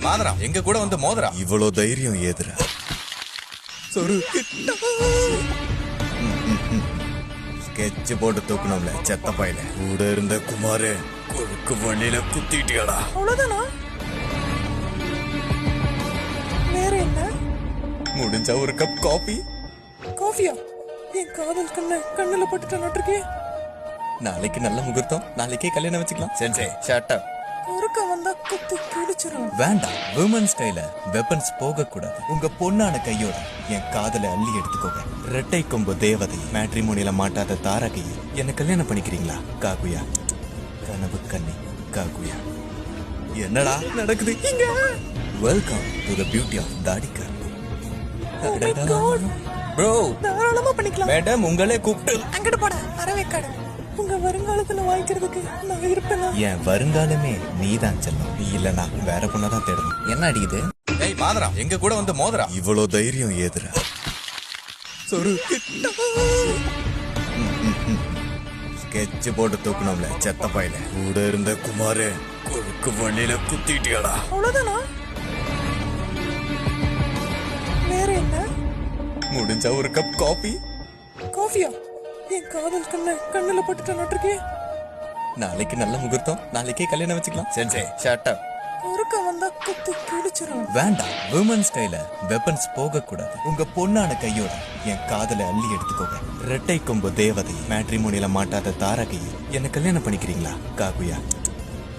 மாதரா எங்க கூட வந்து மோதரா. இவ்வளவு தைரியம் ஏதுரா? சொரு ஸ்கெட்ச் போட்டு தூக்கணும்ல செத்த பையில. கூட இருந்த குமாரு குறுக்கு வண்டியில குத்திட்டியாடா. அவ்வளவுதானா? வேற என்ன? முடிஞ்சா ஒரு கப் காபி. காஃபியா? என் காதல் கண்ணுல பட்டுட்ட நட்டுருக்கே. நாளைக்கு நல்ல முகூர்த்தம், நாளைக்கே கல்யாணம் வச்சுக்கலாம். சென்சே ஷட் அப். குறுக்க வந்தா குத்தி கிழிச்சிரும். வேண்டாம், விமன்ஸ் கையில வெப்பன்ஸ் போக கூடாது. உங்க பொண்ணான கையோட என் காதல அள்ளி எடுத்துக்கோங்க. ரெட்டை கொம்பு தேவதை, மேட்ரிமோனியில மாட்டாத தாரகை, என்ன கல்யாணம் பண்ணிக்கிறீங்களா? காகுயா, கனவு கண்ணி காகுயா. என்னடா நடக்குது இங்க? Welcome to the beauty of தாடிகர். ப்ரோ தாராளமா பண்ணிக்கலாம். மேடம் உங்களே கூப்பிட்டு. அங்கிட்டு போட அறவேக்காடு. உங்க வருங்காலத்துல வாங்கிக்கிறதுக்கு நான் இருப்பேனா? என் வருங்காலமே நீதான் செல்லும். நீ இல்லனா வேற பொண்ணதான் தேடணும். என்ன அடிக்குது? ஏய் மாதரா எங்க கூட வந்து மோதரா. இவ்வளவு தைரியம் ஏதுரா? சொரு ஸ்கெட்ச் போட்டு தூக்கணும்ல செத்த பையில. கூட இருந்த குமாரு குறுக்கு வண்டியில குத்திட்டியாடா. அவ்வளவுதானா? வேற என்ன? முடிஞ்சா ஒரு கப் காபி. காஃபியா? என் காதல் கண்ணுல பட்டுட்ட நட்டுருக்கே. நாளைக்கு நல்ல முகூர்த்தம், நாளைக்கே கல்யாணம் வச்சுக்கலாம். சென்சே ஷட் அப். குறுக்க வந்தா குத்தி கிழிச்சிரும். வேண்டாம், விமன்ஸ் கையில வெப்பன்ஸ் போக கூடாது. உங்க பொண்ணான கையோட என் காதல அள்ளி எடுத்துக்கோங்க. ரெட்டை கொம்பு தேவதை, மேட்ரிமோனியில மாட்டாத தாரகை, என்ன கல்யாணம் பண்ணிக்கிறீங்களா? காகுயா,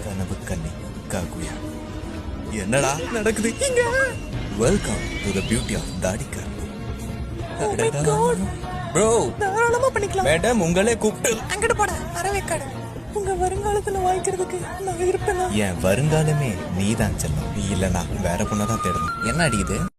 கனவு கண்ணி காகுயா. என்னடா நடக்குது இங்க? Welcome to the beauty of தாடிகர். ப்ரோ தாராளமா பண்ணிக்கலாம். மேடம் உங்களே கூப்பிட்டு. அங்கிட்டு போட அறவேக்காடு. உங்க வருங்காலத்துல வாங்கிக்கிறதுக்கு நான் இருப்பேனா? என் வருங்காலமே நீதான் செல்லும். நீ இல்லனா வேற பொண்ணதான் தேடணும். என்ன அடிக்குது?